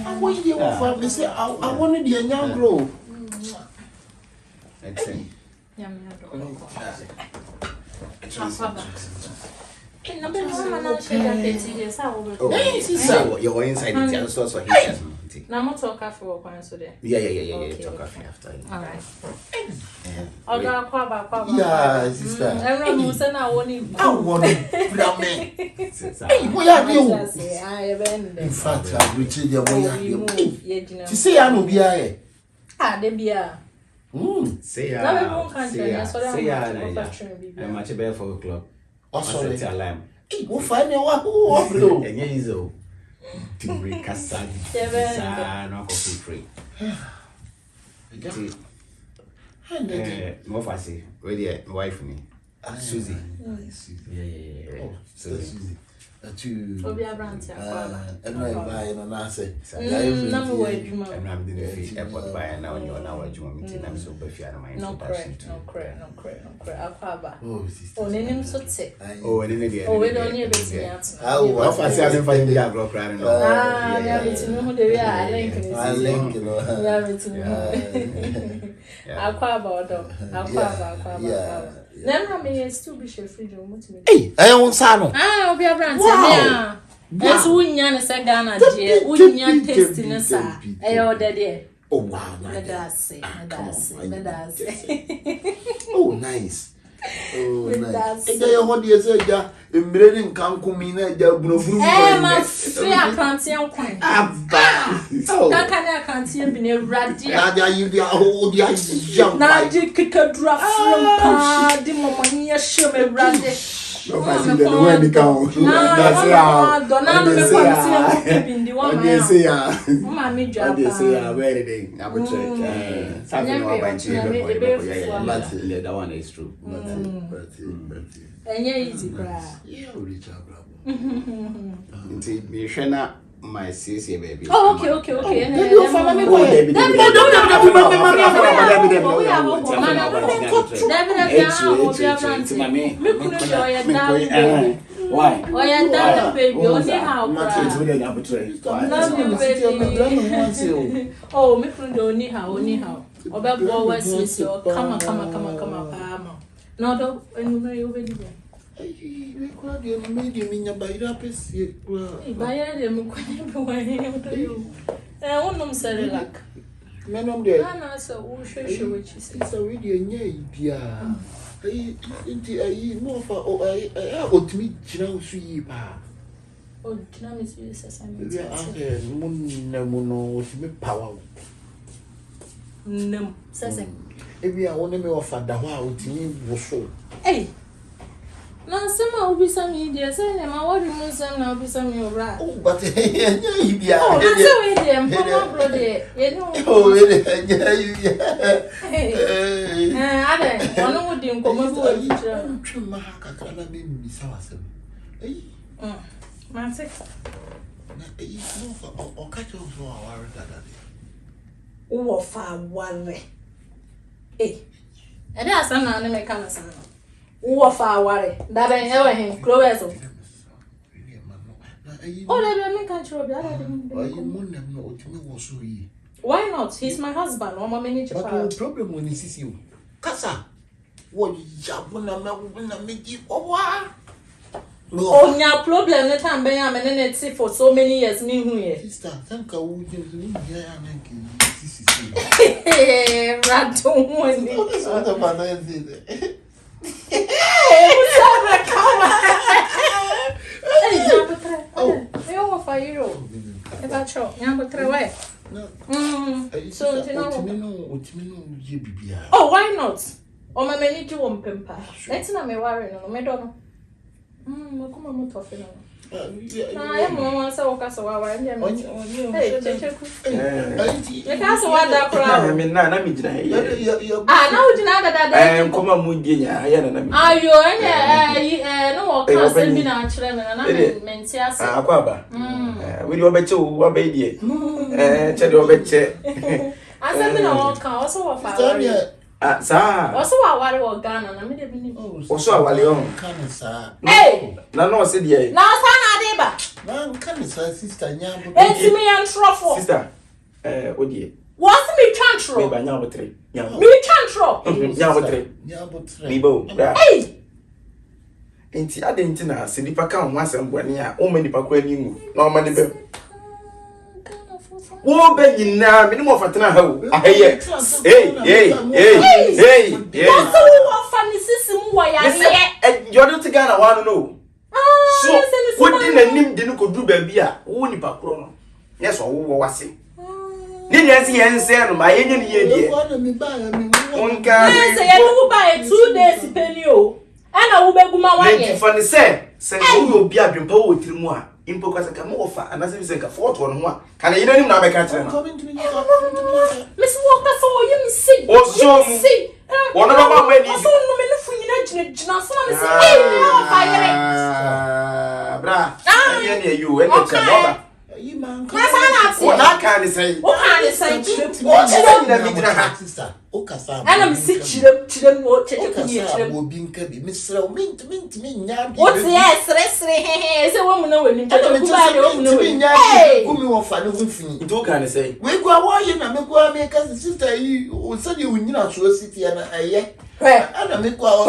I want you for me say I wanted the young grow. You're inside the source of his. Now I'm talk after work one so there. Yeah. Talk after. All right. I'll go back. Yeah, sister. Everyone say now want it. I want it. Hey, where are you? In fact, I will tell you where you are. To say I know be I. Ah, they be a. Say ya. I'm much better for a club. Oh, sorry. Alarm. Hey, go find me what who And yeah, is all. To break a side. No coffee free. More fussy. Ready, wife me. Susie. Yeah. Oh, Susie. To Obia Brandt. And I buy and I say, I'm the airport by now. You're now what you want me to. I'm so befiant. No credit. Aquaba. oh, sister. Oh, name so sick. Oh, and then Oh, we don't need to How fancy I didn't find the agro crying. yeah, it's no who they are. I link, you know. Yeah, it's Aquaba. Never may still be share freedom. Hey, I want Sano. Ah, Obia Brandt. Yeah. As we yan is a Ghana, dear. We yan tasting us. I ordered it. Oh, wow. Let us say. Oh, nice. Oh, nice. That's And they want you say, yeah, in Braden can't come in at the Bruno. my free account, young queen. Oh, That kind of account here be a radio. Nadia, you the old young. Now, you kick a drop from the moment show me radio. No, I see the way they come. That's how. They say, Mommy, they say, where they arbitrate. Something about you. That one is true. And yeah, easy cry. Yeah, Richard. You shall not. My sister, baby. Oh, okay. Then you follow me. Why? Oh, yeah, that baby. Only how oh, me from only how. About boys with your come. No, don't you really. We could have made him in your biopsy. Buy them when I want them sell like. Men of the Anna, so which is it's a really dear. I more for I ought to meet General Sweep. Oh, can I miss you? We are Moon, power. No, says If we are only more for the wow, team was so. Hey. Now, some will be some media saying, I'm already some now be some your rat. Oh, but yeah, oh, that's the way they am, brother. You know, oh, yeah, I don't know him come over. Mantic. Or catch you for our Oh, far one way. Eh, and that's an anime kind of sound. Oh, far worry. That ain't ever him, Chloe. Oh, let me catch you. Why not? He's my husband. Or my manager. But no problem when he sees you. Casa. What you make you? Oh, oh, no problem. Let time be am and then for so many years. Me who here. Sister, thank you. Hey, rat don't want it. Oh, eu fai io. E faccio, andiamo tre way. So you know. Oh, why not? Oh, my many do one pimpa. Let's not me worry no, me don't. Come on, tough no. I am one so so I am. Hey, Kyekyeku. You can't so what that crowd. I mean, na me jina here. Ah, now you know that. Come on, mudinya. Aya na me. Are you no can send me na chire me na menti ase. Akwaba. We do obeche wo obedie. Che do obeche. Ase me na won kan also wo fa. Ah, sir. Also, I worry about Ghana. I'm not even. Also, I want you. Hey! No, said ye. Now, son, I Man, can sister Nyambo? it's me and truffle. Sister, oh dear. What's me chantro? By Nyambo 3. Me chantro. Nyambo 3. Mibo. Hey! Enti adentina se nipa ka ho asembone a o manipa kwa nimu na o mani be wo be nyina me ni mo fatena ha wo aheye hey What's the funny system why I you don't think I want to know so what din anim de no kodu ba bi a wo nipa kro no yes wo wase ni nyansi yense no ma yenye ni ye die onka say you buy 2 days penny o ana wo beguma waye for the say wo obi adwempa wo tirimu a impo kwasa ka mo ofa anase bi se ka fort won ho a kana yina nim na be ka kire no Miss Walker for you see o so mu won ba ba mani so no me no funyina gina so na me say eh no fire bra ye ne you e ne cha no You man, what I can say? What can I say? What sister? Okasa. And I'm sick children what will be Mr. Mint. What's yes, is a woman when you hey, whom you are finding with me. What can I say? We go away and make one make us sister. You said you would not to a city and a yet. And I make what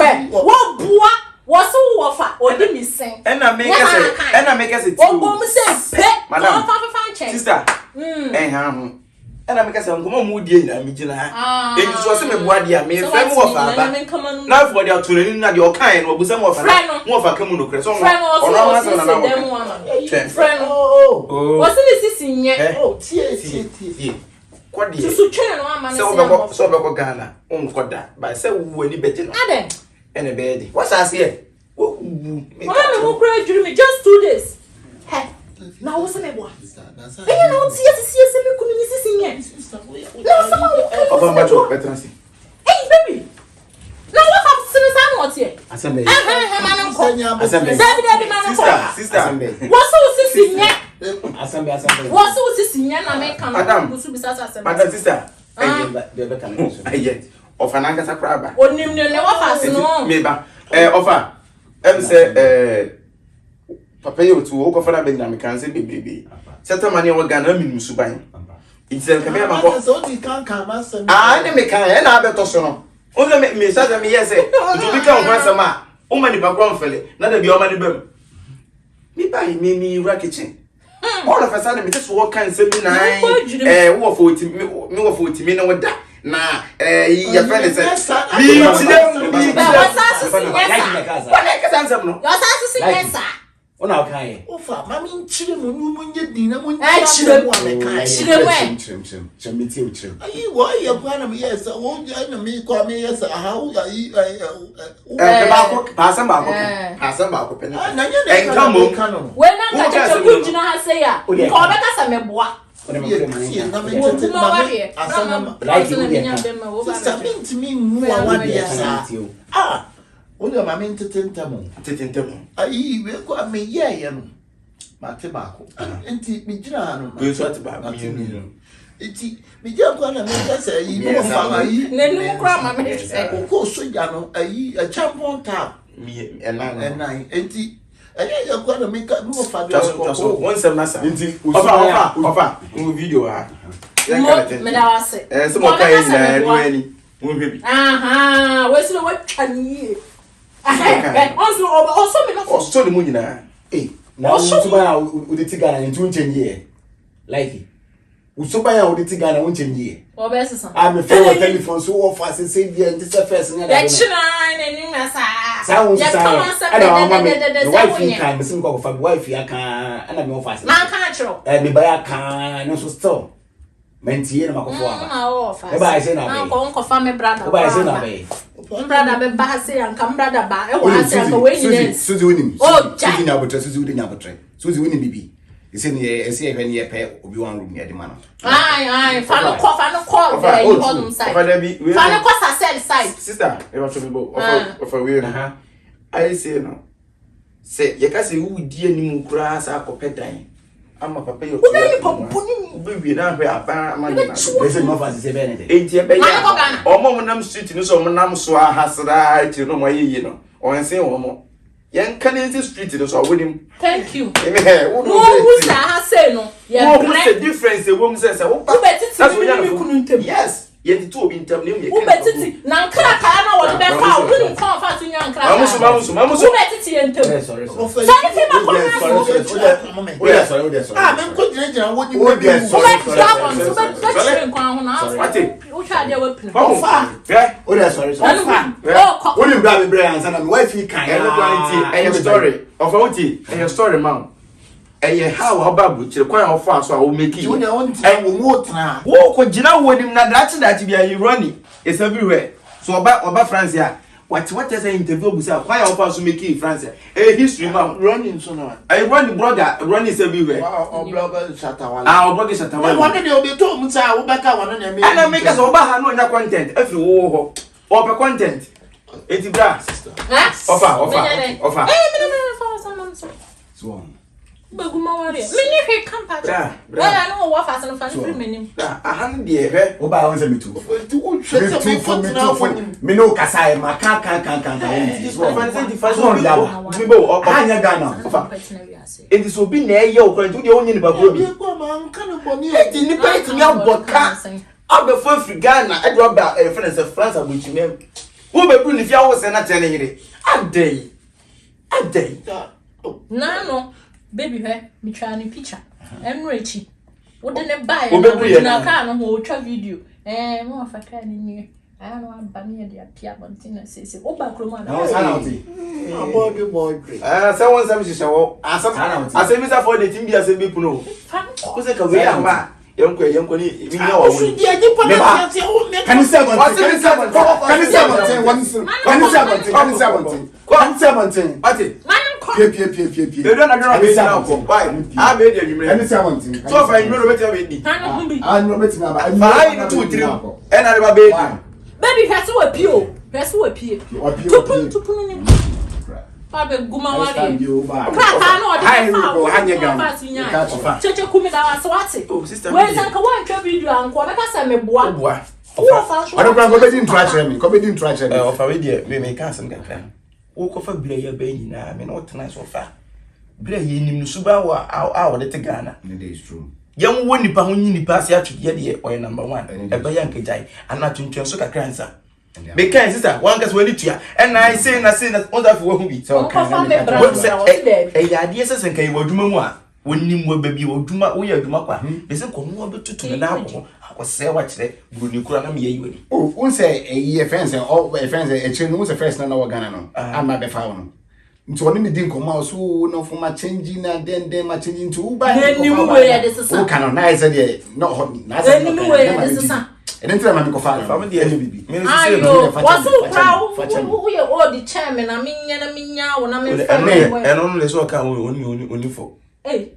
boy. What's who offer or did me say? And I make us it. Oh, say, madam, sister. And I make us a moody and Mijina. It was a body. I made a friend of now for their tuning at your kind or with some of more for Kamuno Cresson. Friend, what's this in yet? Oh, what do you so Ghana? Got that by so when you bet and a bed. What's I say? Oh, just 2 days. Hey, now what's the name? You don't see hey, baby. Now what happens to the sun? What's here? Sister. What's so sissing yet? What's so sissing yet? I make come. Madam, sister. Of an anchor crab. What name never has no. Maybe offer. Say Papa, you to walk off and I can say baby. Settle money or Ghana means Subai. It's a camera. So you can't come as I make an abeto. Only make me say me yes, to become once a man. Oh, many background fellow, not a be all money boom. Me buy me racket. All of a sudden, me just walk and say me nine. What for me no that. Nah, your friend is oh, mammy, children, when you dinner, when you why you're going to be yes, I won't me call me yes, how pass them back, and come on. When I'm not a good, you know, I say, call back as a boy. Ah, only my main tentamo. I will go me, yeah, Matemaco, and teach me Jan. It's what about me. It's me, you're going to make us a year. Then grandma, of course, a jump on top. Me and I, and you're going to make a move for once a master. Offer video. Some more kind aha, where's the what can you? Also, the moon. Eh, now, so buy with the Tigana in 2 years. Like it. So buy out the Tigana 1 year. I'm a fair telephone so often and say, yeah, this is the first thing. That's nine and you must sound. I don't know, the wife can, the single for wife, I can, and I'm more fast. Man can't show. And me buy a can, no so still. Mentie na makofo aba I say na be ko nkofa me brother aba I say na be brother be ba say anka brother ba e wa say anka we nyine Suzy winim Suzy nya botre Suzy wudi nya botre Suzy winim bibi e say ne e say ehwe ne pe obi one room e de ma no ai fa no call there you hold them side fa no call side sister e wa chobi bo of we na I say no say ye ka say wudi anim kura sa akopedan ama papa yo Baby, na hwe aba ma They say no fancy say Benedict. enti e be ya omo nam street ni so nam so ahasra ti no mo yiyi no onse omo yen kanenti street no so wonim. Thank you. Eme he wo no who say ha say no ye the difference e wom say wo pa that's what you kunu ntem. Yes yeti to obi ntem ne me wo betiti na nkra ka na wo be fa wo ni fa fa tu nya nkra mamusu wo betiti ye ntem. Sorry. Sani fi ma ko na Sorry. Men ko jina wo di wo be travel so be touch nkwan ho na ate wo twa dia wa pina Sorry. oh What you grab me brain answer na wife kan ya story of oti your story man how about you kwan of fast so make you na won ti wo mo tra wo ko jina wo nim na that bia you running is everywhere so oba France ya what is an interview busa kwan of fast so make France history man running so na running brother running is everywhere blogger Shatawala brother Shatawala one dey obi to mu ta wo beka one na me and make us oba ha no nya content every wo ho oba content eti bra offer so Baguma wari. Mini he kampa. Wala no wo fa san fa free menim. Ahan de he. Oba won say me too. Tu hwese me for me no kasa e ma kan. This one fancy the fashion me bo anya Ghana. It is obi na eye o kwan tu de onye ni bagro bi. Eti ni pa eti mi aboka. Abe for free Ghana e do ba friends France abuchimem. Wo be bru ni fia wo se na tene yire. Adai. No. Baby he me try ni picture enrechi wo de ne buy na ka no ho twa video mo fa ka ni ni no aba ni de apia bontina sese wo ba kromo na no sanauti boy say one some shisha wo asem bisa for the team bi asem bi puno ko se ka we ama yenko ni mi nya wo wo di aji pa na ti wo me can you say one ati Pie. They don't know be now go. Why? I made you remember. Any someone thing. So far you know better be. I know better now. I 2 3. And I never be. Baby has to appeal. Tupun ni. Fabe guma wari. Kaka no de fa. Cheche kumi da waswati. Oh sister. We zanka wa ntwa video anko na kasa me boa. I don't go be didn't try me. Offer we there me can some kakra. Wo ko fa bire ya ba nyina me no tena so fa bire ye nim no suba wa a de te Ghana it is true yam wo nipa ho nyi nipa se atwede de oy number 1 e ba ya nkejai ana tuntun so kakra nsa be kan sister one case wani tua and I say na on that for who bi so kan ya de se kan waduma mu a wonim wo ba bi oduma wo ya aduma kwa be se ko no obetutu na akose wa kire buruni kura na me yayi wani won say e fence e chin no say first na Ghana no ama be fa no nti woni ne din koma so no for ma change na den ma change into uba ni mu we ya desesa o kana na I said no na say ni mu we ya desesa ene tira ma me ko fa family dey bibi me no say no wasu kra wo ye o di chairman na minya wo na me fa eno no le so ka oni fo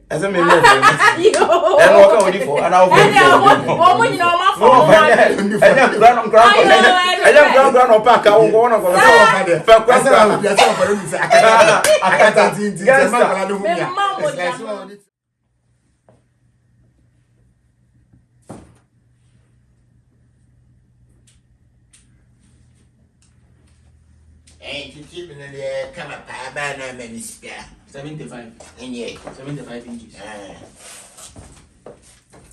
as a man, and walk out for an hour. Come up, I ban a many spare 75. and yet 75 inches.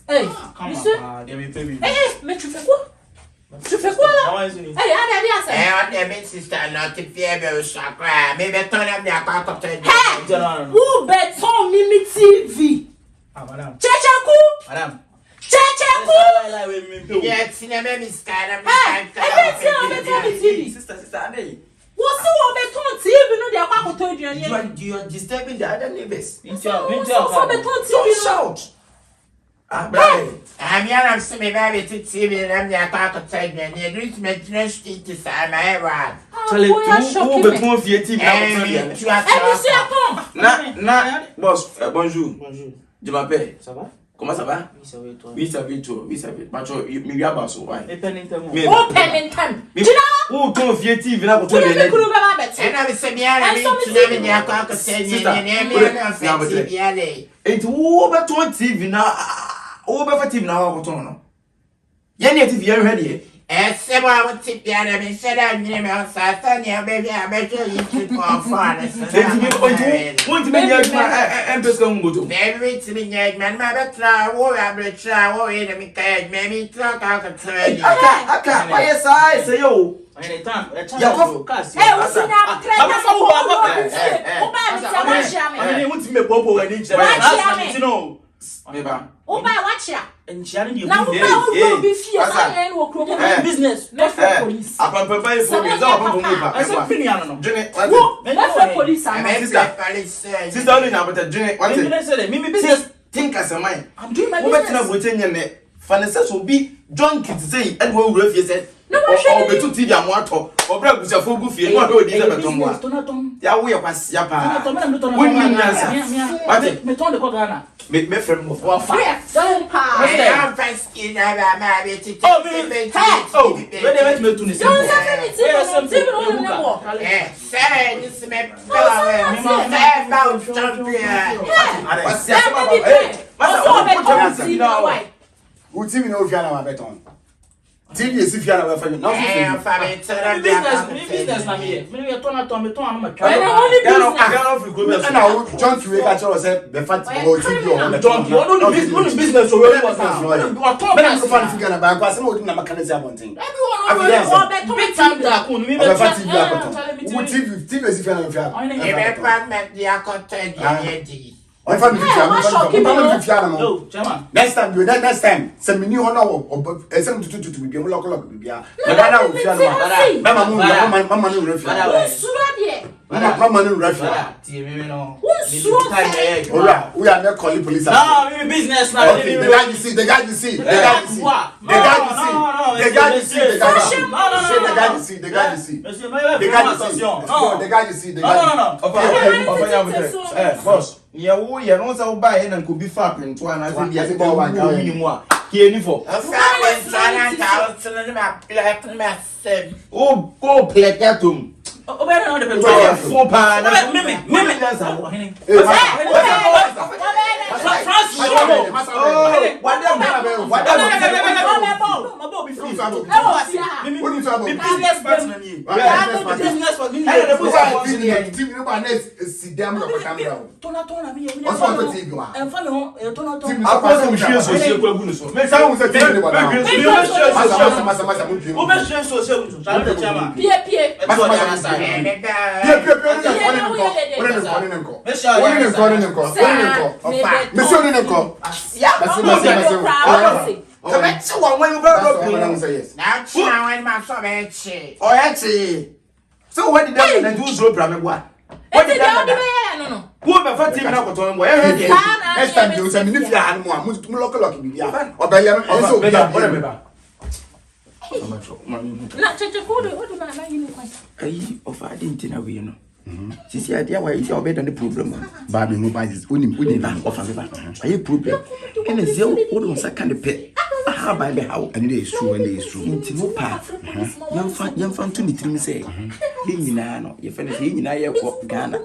Hey, come on, they will pay me. Mais tu fais quoi? Tu fais quoi là? Hey, allez, ça. Eh, on est sister, not to fear, very sacra. Maybe turn up their cock up to Hey, who beton Mimi TV? Ah, madame. Kyekyeku. Madame. Kyekyeku. Yeah, cinema is kind of TV. Sister, ade. What's the beton TV? No, they are going to tell you. You are disturbing the other neighbors. What's the beton TV? Don't shout. Ah, brother. I'm young, I'm semi married to TV, and I'm the cock of Tiger, and the rich maintenance street to sign my head. Charlie, tu be ton fier TV na Na, boss, bonjour. Bonjour. Je m'appelle. Ça va? Comment ça va? Oui, ça va tout. Oui, ça va. Macho, mi via baso, ouais. Open in time. Tina. Ou ton vieux TV là pour toi les. Et non, mais c'est bien, la vie, tu n'as mis d'accord que c'est bien, bien, et tu ouvres ton TV là, ouvre TV là, on retourne, non? Y'a une TV, ready? C'est moi, mon petit bien, mais c'est la numéro ça, ça n'y a pas bien, mais je suis pour enfant. C'est tu me dis, un peu comme Goto. Baby, tu me dis, man, ma bête là, où la bête là, où est le Michael, mais il t'a quand tu es. Aka, why is I say yo? Business. Think as a mind. I'm doing my business. Vanessa so be junkie to say and we will said no be to TV am want to obra busa fo gu fie no do di se beton wa ya wo ye kwase ya pa we ni nyansa what me ton de ko Ghana me frem mo wa fa don't pa I am fast in my baby. Oh me wait me to ni se say this me about champion. Who TV no fiana ma beton. TV is fiana wa fa. Now business na me. Me we ton me ma. Now John Kiwe ka choro say be fat go TV on. John no business so we was now. Me no fan figure na ba kwa say no na mechanics abontin. Big time da kun me be TV is fiana wa fiana. E be fragment dia content dia. On fa mi fiana mo. No, chairman. Next time, send me new honor or some to be lock bibia. Na wo fiana ma. Mama no refia. Mama no refia. We are not calling police. No, we business now. Okay, the guy you see. The guy you see. Boss, yeah, wo ye no say wo ba ye na ko bi fa pento ana say bi ase ba wa ka minimum a ki eni for. Oh, go play katum. Obere no de petrol. Fo pa na me dancer. So what did that do so problem what? What did that no. Who be fat team na ko ton boy. Next time you say me if you han mo a mo lock bibia. Obaya no so bia. Na cheche ko do o do na yini kwan. Ai of I didn't know we no. Sisi adia why is your bed the problem? Ba me no ba is unim of a problem. And a zero o do second pet. How by the how and it is true Inti no pa. Yam fan to me say. Hina no, your friend hina ye ko Ghana.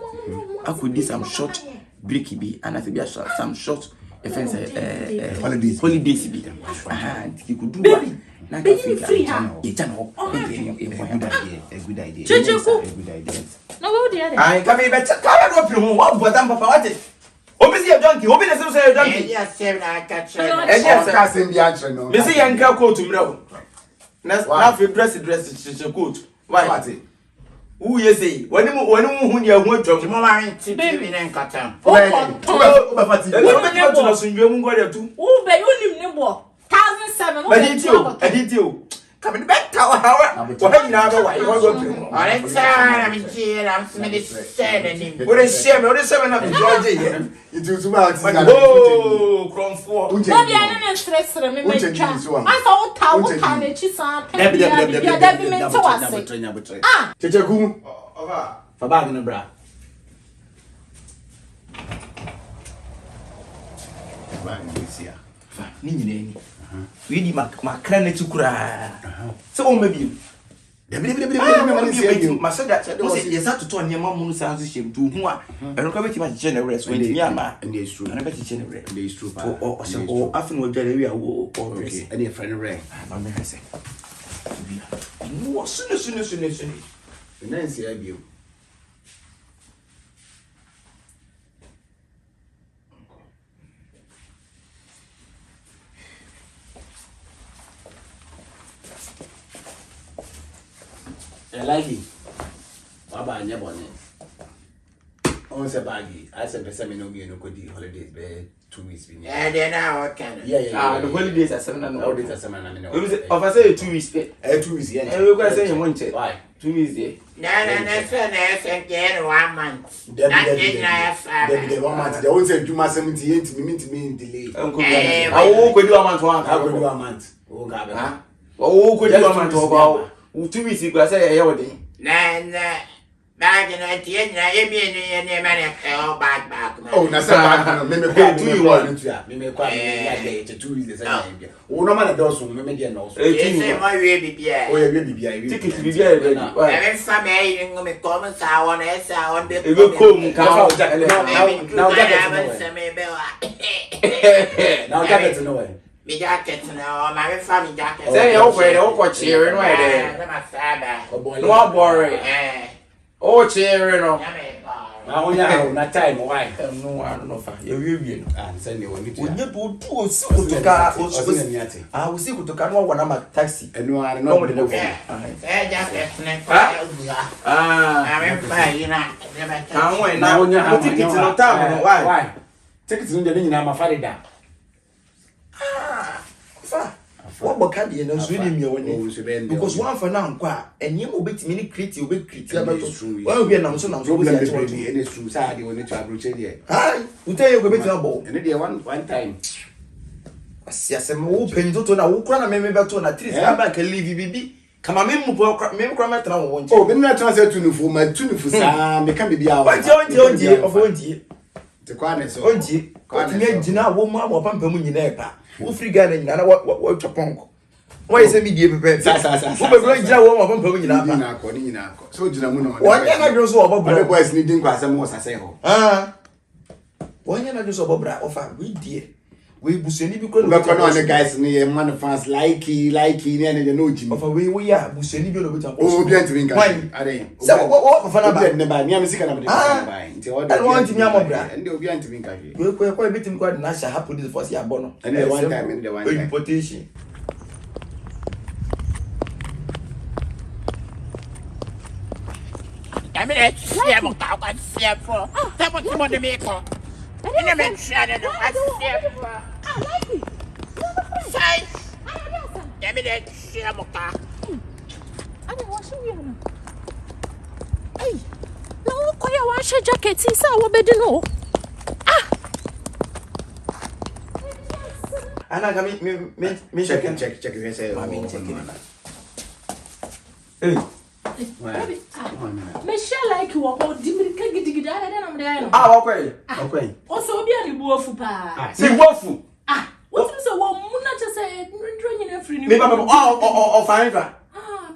I could do some short breaky be and I be some short offense holidays be. You could do that. Na ka free channel. A good idea. No go there. I come here better. Come on, open one but papa what it? Open your donkey, open the say donkey. Yes, I catch you. Yes, casting the answer no. Me see yanka coat to me. Now fi dress coat. Why? Who you say? When you who you want to mo ma nti bi na nkata. Who be you nim ne bo. 1007 I did you. Come in back tower. What you know why you go. All right, I'm here. I'm smelling seven. What is shame? What is 7 of Georgia? It is about oh, crom for. No be any stress me me twa. Asa o ta na chi san pe bia da bi me nte wase. Ah, Kyekyeku. Fa bag no bra. Ni nyine we di makra na tikura so o mabi masa da yes that to anya ma mu sanso shem to hu a eno ka beti ma che na rest when ni ama and is true ana beti che na rest and is true o se o afin o jare we a o okay and your friend rare ma me hese no sunu Nancy Abio. I like it. Baba, I never know. On the baggy, I said, the seminar me no could holidays be 2 weeks. Yeah, then what kind of? Yeah. the holidays are 7 and All days are seminar. If I say 2 weeks, 2 weeks, yeah. you guys say you want it. Why? 2 weeks there. No, again 1 month. Debbie, 1 month. They always say 2 months, 78 minutes delay. I will go do a month. I will do a month. Oh, God. Oh, go do a month about 2 weeks. You say, I would. Back in 19, I mean, back. Oh, that's a bad one. Maybe 2 months. Maybe quite 2 weeks. Oh, no matter those who maybe get no. My baby. Oh, yeah, baby. Ticket to be there. I'm some aiding me comments. I want to on the now jacket to know. Me jacket now, my family jacket. Say, oh, cheering right there. No boring. Oh, cheering on. Now, not time. Why? No, I don't know if you will. And send you one. When you do to car, I will see to car one of taxi. And no, I don't know what it is. I'm fine, now tickets no time. Why? Tickets in the name of my father. What about candy and swim your because one for now, and you will bet me create you will create. Well, we are now so problem. And it's true, sad you will need to approach it. Hi, we tell you go bet your ball. And then one time. Yes, I'm open to na who can remember to na trees. Come back and leave you, baby. Come on, maybe cram now won't you? Oh, then I translate to for my tune for some, they can be out. But you're dear of 1 year. The quietness of Oji, Gina, woman, or pumping in there. Who free gun and what your punk? Why is it me prepared? Who going to woman pumping in our so Jinamuno. Why can't I do so about the boys needing quite some more, I say. Why can't I do so about Bra offer? We dear. We Buseni because we're on the guys near man fans likey, and you know Jim. Of a way we are Buseni go with oh, get to win. I didn't. So what for about never near music and I want to be a mobile and you'll be to win. We're quite bit quite nice. I happen this first year bono. And then one time in the one reputation. I mean, it's fearful. That was what the maker. And I meant shattered. I like it. Say, I mean, it's fearful. I didn't wash you. Hey, no, quite a wash a jacket. Since I will be the no. And I can me check you say, I mean, check it. Hey. Michelle like you or Dimitri Giddy, I'm there. Okay. Also, be a wolf. See, waffle. What is a woman just say, drinking a free Maybe or find her.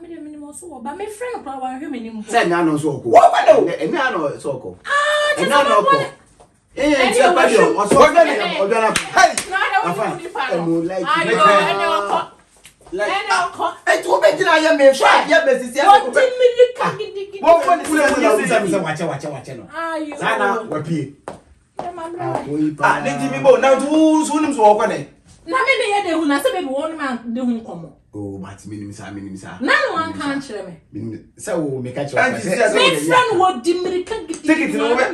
Minimum so, but my friend power him. Say, no, so what I know, and now it's so cool. And now, it's a patio. What's going on? I told me I am a shy. Oh, but minimum. No one can't share me. So, make a choice. My friend would Dimitri take it over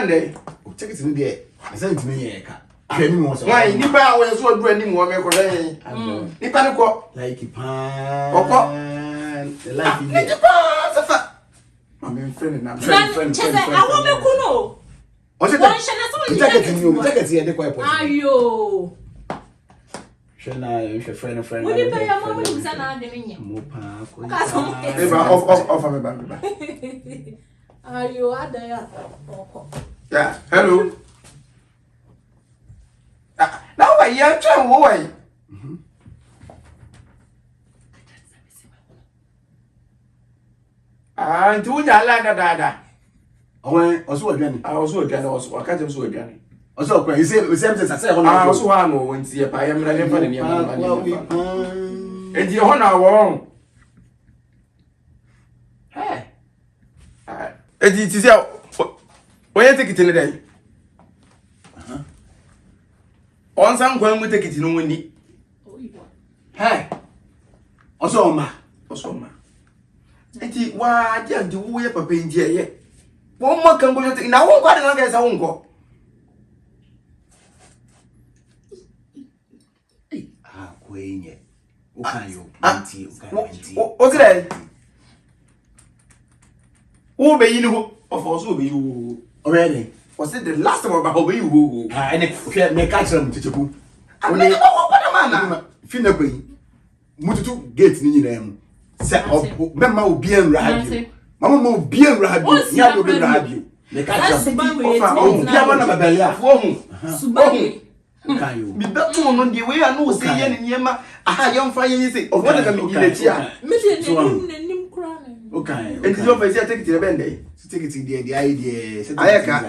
day. Take it in the air. I sent to me. Why, you was what branding woman could say. You can't go like it. I'm friend. I want to know. What's it? Take it here. The quiet. Are you? Shana, friend. Would you pay your mom with an argument? Offer me back. Are you at the yeah, hello. Now way. Ah, do you like that? Owen, also again. I also again, also, I can't also again. Also, you say the same thing. I say, I also want to win. See, I am not even in your and you honor wrong. Hey, it is out. When you take it in a day. On some going we take it in windy. Hey, also, ma. Enti wa dia de wo ye papa ngie ye wo mo kan go yote na wo kwa de no ga sa wo ngo Kwenye ukayo anti o tire wo be yi ni ho of so be yi wo already was it the last time about be yi wo ene me ka kire mu teteku oni wo kwa na fina kwen mututu gate ni nyina mu se mema obi en radio mama mo obi en radio nya do be radio me ka kire mu bia ma na babele afo hu Subai. kayo mi beto no de we anu se ye ne niema aha ye mfa ye se of what ka mi gile ti a Me de nim kra na. okay enti so fa se take it be ndey take it there the idea ayeka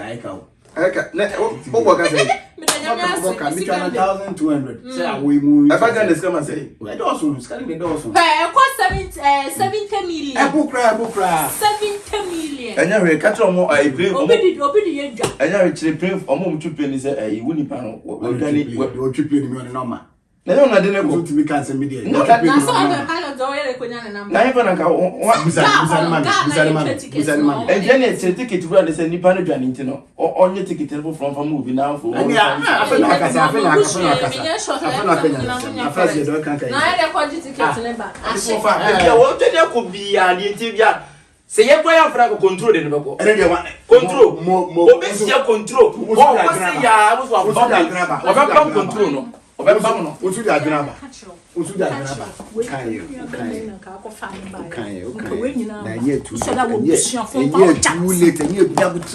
na o go ka say Me de nyame ase. mi try 1200 say awoy mu I back and scam say we do also scan me do also Hey, it cost 70 million. Ebukra 70 million. enya we ka tro mo ai brave Obi di ye dwa. enya we chire brave omo mu tupre ni say ai woni pa no we dani we triple ni me on normal na yo na de ne go go to me can say me there Na so the pilot do ye konya na number. na even ka Busani man enje ne chire ticket bro de say nipa no dwane nti no onye ticket no from movie na for ani afena afena do kan Na ye ko ticket ne ba. so far ya wo de ne ko bia de nti bia se ye kwa ya fra ko control de ne beko ene de wa control obi si control o se ya wo so wa control no obemba mo no otu da adwinaba kayo na nye tu so da wo busia fo pa o chat nye tu late